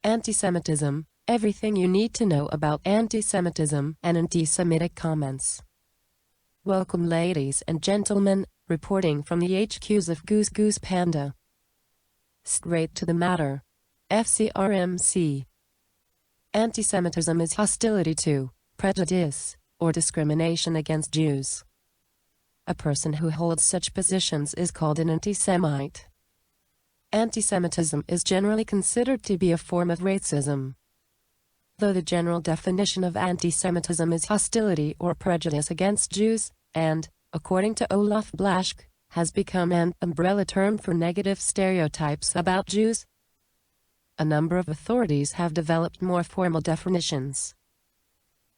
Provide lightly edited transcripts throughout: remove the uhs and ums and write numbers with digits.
Antisemitism, everything you need to know about antisemitism and anti-Semitic comments. Welcome ladies and gentlemen, reporting from the HQs of Goose Panda. Straight to the matter. FCRMC. Antisemitism is hostility to, prejudice, or discrimination against Jews. A person who holds such positions is called an anti-Semite. Antisemitism is generally considered to be a form of racism. Though the general definition of antisemitism is hostility or prejudice against Jews, and, according to Olaf Blaschke, has become an umbrella term for negative stereotypes about Jews, a number of authorities have developed more formal definitions.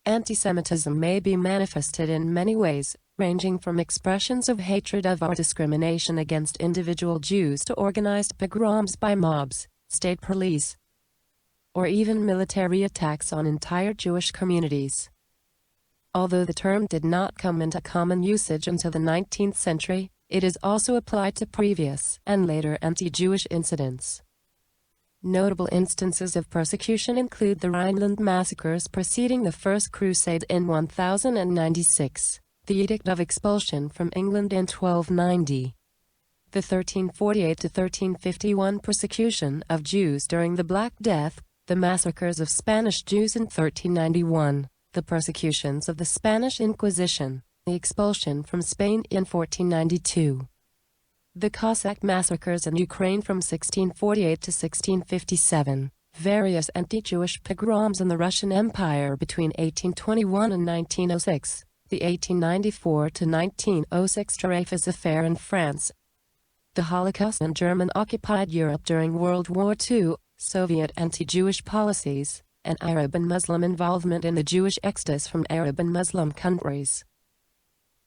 Antisemitism may be manifested in many ways, ranging from expressions of hatred of or discrimination against individual Jews to organized pogroms by mobs, state police, or even military attacks on entire Jewish communities. Although the term did not come into common usage until the 19th century, it is also applied to previous and later anti-Jewish incidents. Notable instances of persecution include the Rhineland massacres preceding the First Crusade in 1096, the Edict of Expulsion from England in 1290, the 1348 to 1351 persecution of Jews during the Black Death, the massacres of Spanish Jews in 1391, the persecutions of the Spanish Inquisition, the expulsion from Spain in 1492, the Cossack massacres in Ukraine from 1648 to 1657, various anti-Jewish pogroms in the Russian Empire between 1821 and 1906, the 1894 to 1906 Dreyfus Affair in France, the Holocaust in German-occupied Europe during World War II, Soviet anti-Jewish policies, and Arab and Muslim involvement in the Jewish exodus from Arab and Muslim countries.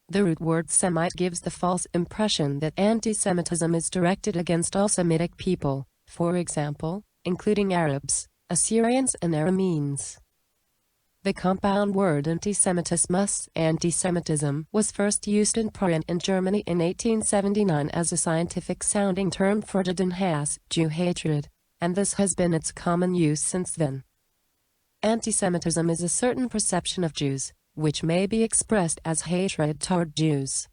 The root word Semite gives the false impression that anti-Semitism is directed against all Semitic people, for example, including Arabs, Assyrians and Arameans. The compound word antisemitism was first used in Prien in Germany in 1879 as a scientific-sounding term for Judenhass, Jew hatred, and this has been its common use since then. Antisemitism is a certain perception of Jews, which may be expressed as hatred toward Jews.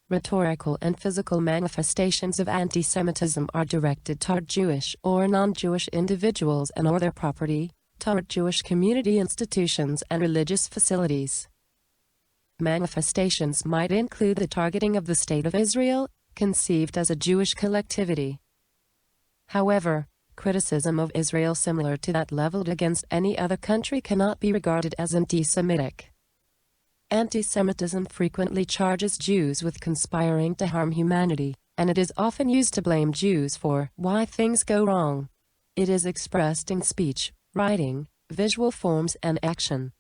Rhetorical and physical manifestations of antisemitism are directed toward Jewish or non-Jewish individuals and or their property, toward Jewish community institutions and religious facilities. Manifestations might include the targeting of the State of Israel, conceived as a Jewish collectivity. However, criticism of Israel similar to that leveled against any other country cannot be regarded as anti-Semitic. Antisemitism frequently charges Jews with conspiring to harm humanity, and it is often used to blame Jews for why things go wrong. It is expressed in speech, writing, visual forms and action,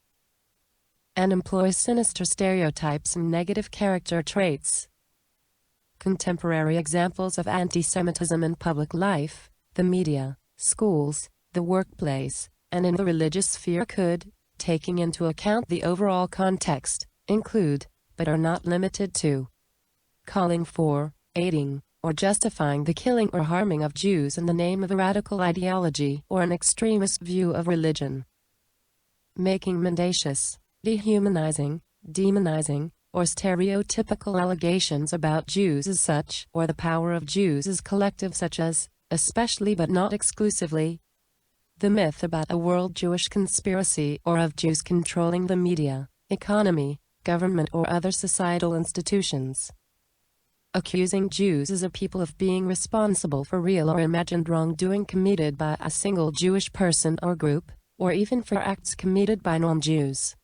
and employs sinister stereotypes and negative character traits. Contemporary examples of antisemitism in public life, the media, schools, the workplace, and in the religious sphere could, taking into account the overall context, include, but are not limited to, calling for, aiding, or justifying the killing or harming of Jews in the name of a radical ideology or an extremist view of religion. Making mendacious, dehumanizing, demonizing, or stereotypical allegations about Jews as such, or the power of Jews as collective such as, especially but not exclusively, the myth about a world Jewish conspiracy or of Jews controlling the media, economy, government or other societal institutions. Accusing Jews as a people of being responsible for real or imagined wrongdoing committed by a single Jewish person or group, or even for acts committed by non-Jews.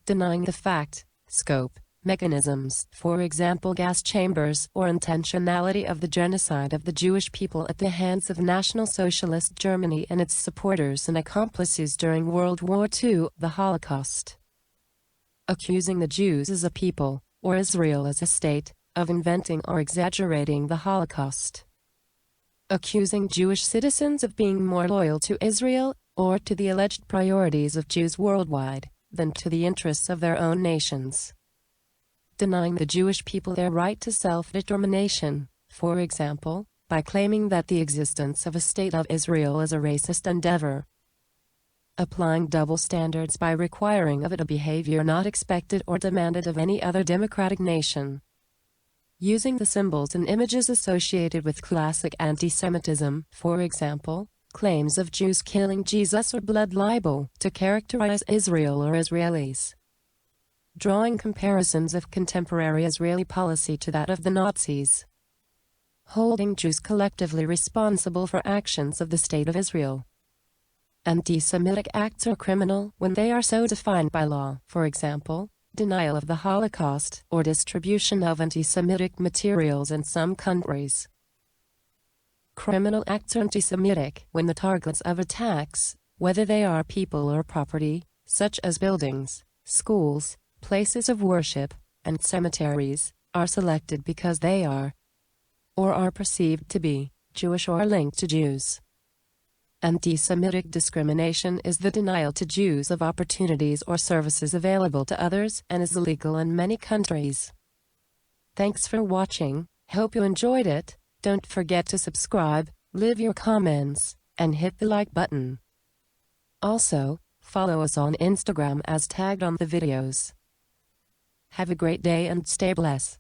Denying the fact, scope, mechanisms, for example gas chambers, or intentionality of the genocide of the Jewish people at the hands of National Socialist Germany and its supporters and accomplices during World War II, the Holocaust. Accusing the Jews as a people, or Israel as a state, of inventing or exaggerating the Holocaust. Accusing Jewish citizens of being more loyal to Israel, or to the alleged priorities of Jews worldwide, than to the interests of their own nations. Denying the Jewish people their right to self-determination, for example, by claiming that the existence of a state of Israel is a racist endeavor. Applying double standards by requiring of it a behavior not expected or demanded of any other democratic nation. Using the symbols and images associated with classic anti-Semitism, for example, claims of Jews killing Jesus or blood libel, to characterize Israel or Israelis. Drawing comparisons of contemporary Israeli policy to that of the Nazis. Holding Jews collectively responsible for actions of the State of Israel. Anti-Semitic acts are criminal when they are so defined by law, for example, denial of the Holocaust or distribution of anti-Semitic materials in some countries. Criminal acts are anti-Semitic when the targets of attacks, whether they are people or property, such as buildings, schools, places of worship, and cemeteries, are selected because they are, or are perceived to be, Jewish or linked to Jews. Anti-Semitic discrimination is the denial to Jews of opportunities or services available to others and is illegal in many countries. Thanks for watching, hope you enjoyed it. Don't forget to subscribe, leave your comments, and hit the like button. Also, follow us on Instagram as tagged on the videos. Have a great day and stay blessed.